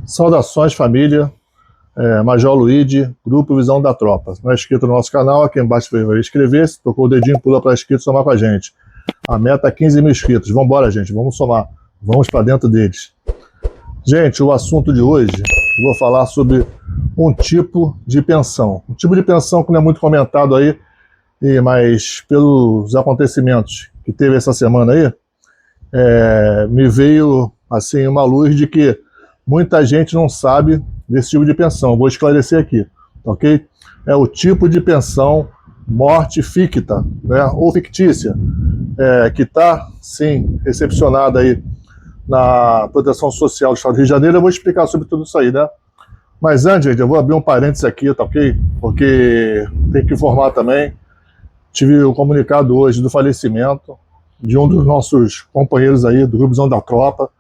Saudações, família. Major Luigi, Grupo Visão da Tropa. Não é inscrito no nosso canal, aqui embaixo vai inscrever. Se tocou o dedinho, pula para inscrito, somar com a gente. A meta é 15 mil inscritos. Vamos embora, gente, vamos somar. Vamos para dentro deles. Gente, o assunto de hoje, eu vou falar sobre um tipo de pensão. Um tipo de pensão que não é muito comentado aí, mas pelos acontecimentos que teve essa semana aí, me veio assim uma luz de que muita gente não sabe desse tipo de pensão. Vou esclarecer aqui, ok? É o tipo de pensão morte ficta, né, ou fictícia, que está, sim, recepcionada aí na Proteção Social do Estado do Rio de Janeiro. Eu vou explicar sobre tudo isso aí, né? Mas antes, gente, eu vou abrir um parênteses aqui, tá ok? Porque tem que informar também. Tive um comunicado hoje do falecimento de um dos nossos companheiros aí, do Grupo Visão da Tropa,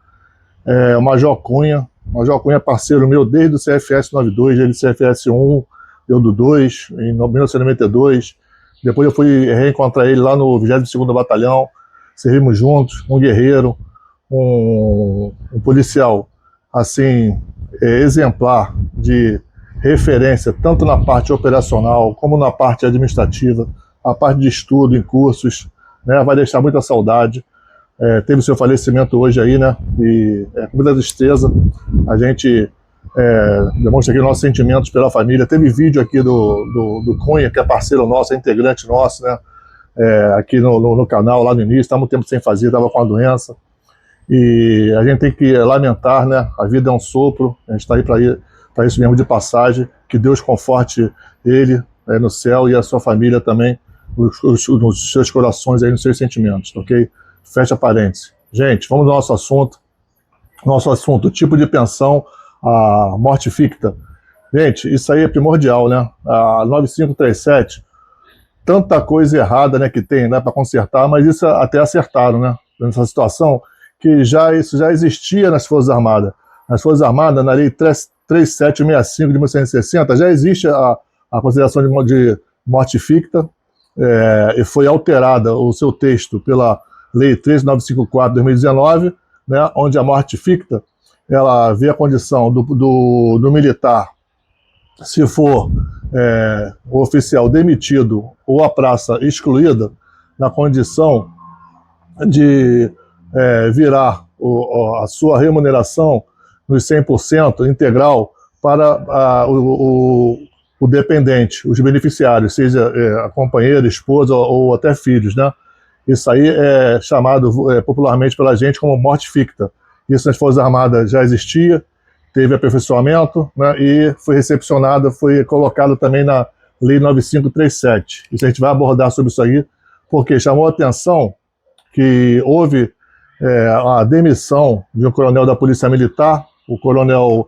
o Major Cunha. O Major Cunha é parceiro meu desde o CFS 92, ele CFS 1, eu do 2, em 1992. Depois eu fui reencontrar ele lá no 22º Batalhão, servimos juntos, um guerreiro, um policial, assim, exemplar de referência, tanto na parte operacional, como na parte administrativa, a parte de estudo em cursos, né, vai deixar muita saudade. Teve seu falecimento hoje aí, né, e com muita tristeza, a gente demonstra aqui nossos sentimentos pela família. Teve vídeo aqui do Cunha, que é parceiro nosso, é integrante nosso, né, aqui no canal, lá no início, estava um tempo sem fazer, estava com a doença, e a gente tem que lamentar, né, a vida é um sopro, a gente está aí para isso mesmo de passagem, que Deus conforte ele no céu e a sua família também, nos seus corações, aí, nos seus sentimentos, ok? Fecha parênteses. Gente, vamos ao nosso assunto. Nosso assunto, tipo de pensão, a morte ficta. Gente, isso aí é primordial, né? A 9537, tanta coisa errada, né, que tem, né, para consertar, mas isso até acertaram, né? Nessa situação, que isso já existia nas Forças Armadas. Nas Forças Armadas, na Lei 3765 de 1960, já existe a consideração de morte ficta, e foi alterada o seu texto pela Lei 13954 de 2019, né, onde a morte ficta, ela vê a condição do militar, se for o oficial demitido ou a praça excluída, na condição de virar a sua remuneração nos 100% integral para o dependente, os beneficiários, seja a companheira, esposa ou até filhos, né? Isso aí é chamado popularmente pela gente como morte ficta. Isso nas Forças Armadas já existia, teve aperfeiçoamento, né, e foi recepcionado, foi colocado também na Lei 9537. Isso a gente vai abordar sobre isso aí, porque chamou a atenção que houve a demissão de um coronel da Polícia Militar, o coronel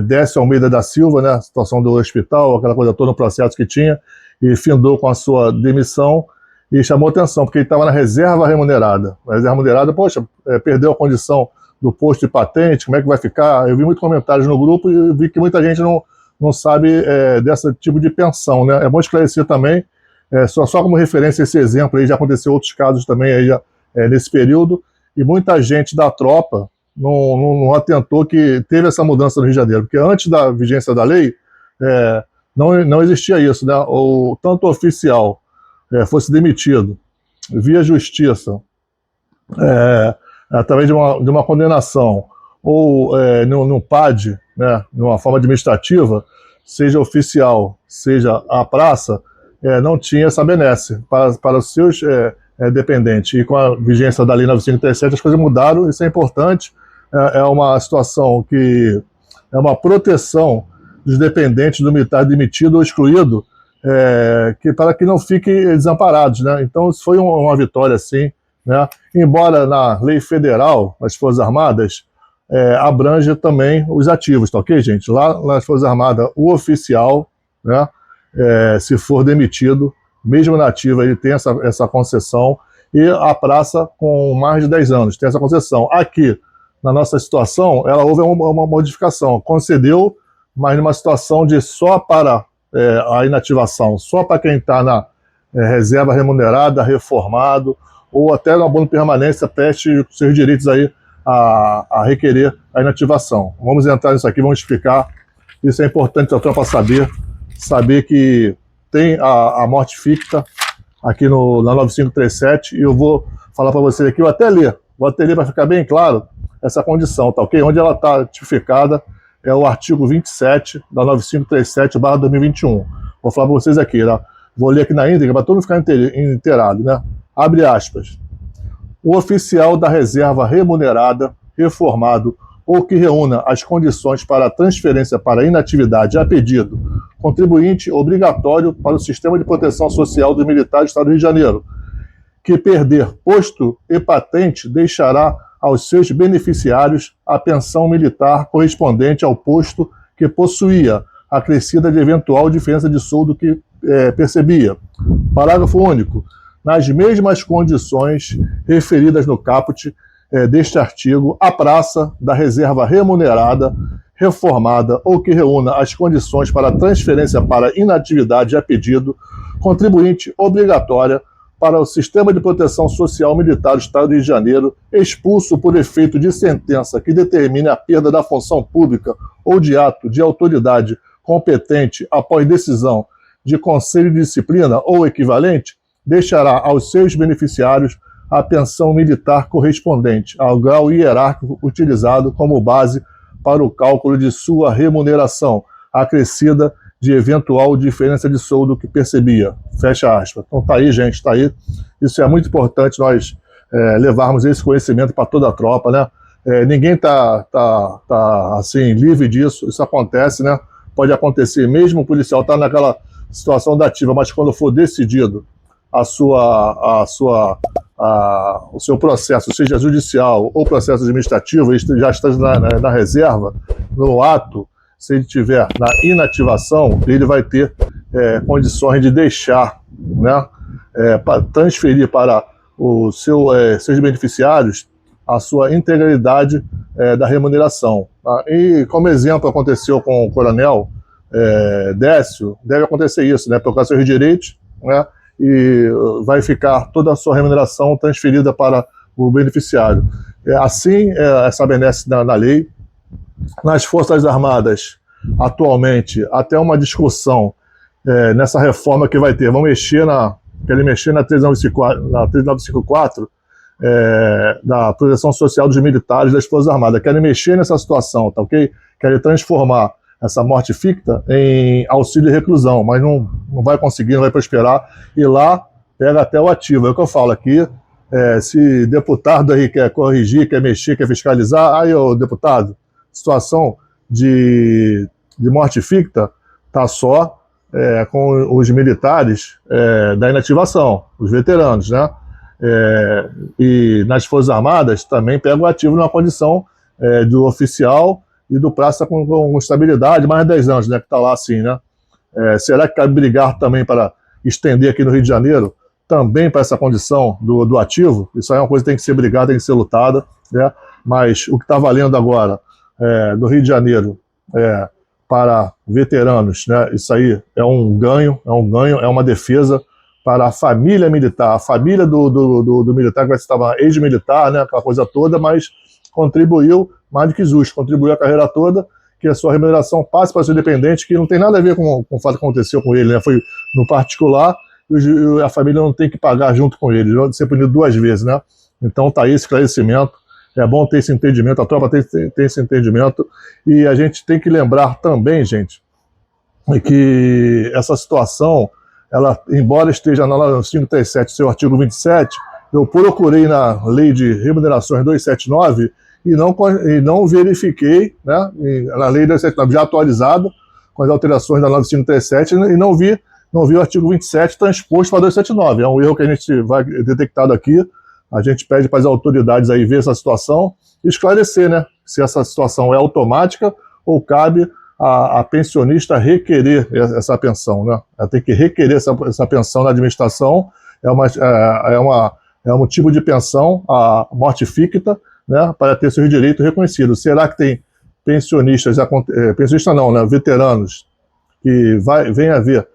Décio Almeida da Silva, né, a situação do hospital, aquela coisa toda, no processo que tinha, e findou com a sua demissão. E chamou atenção, porque ele estava na reserva remunerada. A reserva remunerada, poxa, perdeu a condição do posto de patente, como é que vai ficar? Eu vi muitos comentários no grupo e vi que muita gente não sabe desse tipo de pensão, né? É bom esclarecer também, só como referência esse exemplo aí, já aconteceu outros casos também aí, nesse período, e muita gente da tropa não atentou que teve essa mudança no Rio de Janeiro, porque antes da vigência da lei, não existia isso, né? Tanto oficial fosse demitido via justiça, através de uma condenação, ou no PAD, né, numa forma administrativa, seja oficial, seja a praça, não tinha essa benesse para os seus dependentes. E com a vigência da Lei 9537 as coisas mudaram, isso é importante, é uma situação que é uma proteção dos dependentes do militar demitido ou excluído, para que não fiquem desamparados, né? Então isso foi uma vitória, sim, né? Embora na lei federal, as Forças Armadas, abrange também os ativos, tá ok, gente? Lá nas Forças Armadas, o oficial, né, se for demitido, mesmo na ativa, ele tem essa concessão, e a praça com mais de 10 anos tem essa concessão. Aqui, na nossa situação, ela houve uma modificação, concedeu, mas numa situação de só para a inativação, só para quem está na reserva remunerada, reformado, ou até no abono permanência, preste seus direitos aí a requerer a inativação. Vamos entrar nisso aqui, vamos explicar. Isso é importante a tropa saber que tem a morte ficta aqui na 9537, e eu vou falar para vocês aqui, vou até ler para ficar bem claro essa condição, tá ok? Onde ela está tipificada é o artigo 27 da 9537/2021. Vou falar para vocês aqui, né? Vou ler aqui na íntegra para todo mundo ficar inteirado, né? Abre aspas. O oficial da reserva remunerada, reformado ou que reúna as condições para a transferência para inatividade a pedido, contribuinte obrigatório para o Sistema de Proteção Social dos Militares do Estado do Rio de Janeiro, que perder posto e patente deixará aos seus beneficiários a pensão militar correspondente ao posto que possuía, acrescida de eventual diferença de soldo que percebia. Parágrafo único. Nas mesmas condições referidas no caput deste artigo, a praça da reserva remunerada, reformada ou que reúna as condições para transferência para inatividade a pedido, contribuinte obrigatória para o Sistema de Proteção Social Militar do Estado do Rio de Janeiro, expulso por efeito de sentença que determine a perda da função pública ou de ato de autoridade competente após decisão de Conselho de Disciplina ou equivalente, deixará aos seus beneficiários a pensão militar correspondente ao grau hierárquico utilizado como base para o cálculo de sua remuneração, acrescida de eventual diferença de soldo que percebia. Fecha aspas. Então tá aí, gente, tá aí. Isso é muito importante nós levarmos esse conhecimento para toda a tropa, né? Ninguém tá assim, livre disso, isso acontece, né? Pode acontecer, mesmo o policial tá naquela situação da ativa, mas quando for decidido o seu processo, seja judicial ou processo administrativo, ele já está na reserva, no ato, se ele estiver na inativação, ele vai ter condições de deixar, né, transferir para os seus beneficiários a sua integralidade da remuneração. Tá? E como exemplo aconteceu com o coronel Décio, deve acontecer isso, né, por causa dos seus direitos, né, e vai ficar toda a sua remuneração transferida para o beneficiário. Assim, estabelece na lei. Nas Forças Armadas, atualmente, até uma discussão nessa reforma que vai ter, querem mexer na 3954, da proteção social dos militares das Forças Armadas, querem mexer nessa situação, tá ok? Querem transformar essa morte ficta em auxílio e reclusão, mas não vai conseguir, não vai prosperar, e lá pega até o ativo. É o que eu falo aqui, se deputado aí quer corrigir, quer mexer, quer fiscalizar, aí, ô deputado, situação de morte ficta está só com os militares da inativação, os veteranos, né? E nas Forças Armadas também pega o ativo numa condição do oficial e do praça com estabilidade, mais de 10 anos, né, que está lá assim, né? Será que cabe brigar também para estender aqui no Rio de Janeiro, também para essa condição do ativo? Isso aí é uma coisa que tem que ser brigada, tem que ser lutada, né? Mas o que está valendo agora no Rio de Janeiro para veteranos, né? Isso aí é um ganho, é uma defesa para a família militar, a família do militar que vai se estar ex-militar, né? Aquela coisa toda, mas contribuiu mais do que justo, contribuiu a carreira toda, que a sua remuneração passe para o seu dependente, que não tem nada a ver com o fato que aconteceu com ele, né? Foi no particular, e a família não tem que pagar junto com ele, vai ser punido 2 vezes, né? Então tá aí esse esclarecimento, é bom ter esse entendimento, a tropa tem esse entendimento, e a gente tem que lembrar também, gente, que essa situação, ela, embora esteja na 537, seu artigo 27, eu procurei na lei de remunerações 279 e não verifiquei, né, na lei 279 já atualizada, com as alterações da 9537, e não vi o artigo 27 transposto para 279. É um erro que a gente vai detectado aqui. A gente pede para as autoridades aí ver essa situação e esclarecer, né, se essa situação é automática ou cabe a pensionista requerer essa pensão, né? Ela tem que requerer essa pensão na administração. É um tipo de pensão, a morte ficta, né, para ter seus direitos reconhecidos. Será que tem pensionistas não, né, veteranos, que vem a ver,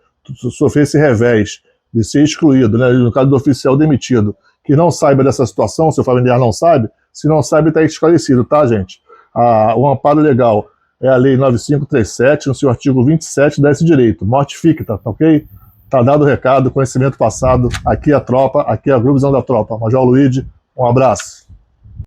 sofrer esse revés de ser excluído, né, no caso do oficial demitido, que não saiba dessa situação, seu familiar não sabe, Se não sabe, está esclarecido, tá, gente? O amparo legal é a Lei 9537, no seu artigo 27, dá esse direito. Mortifique, tá ok? Tá dado o recado, conhecimento passado. Aqui é a tropa, aqui é a Grupo Visão da Tropa. Major Luigi, um abraço.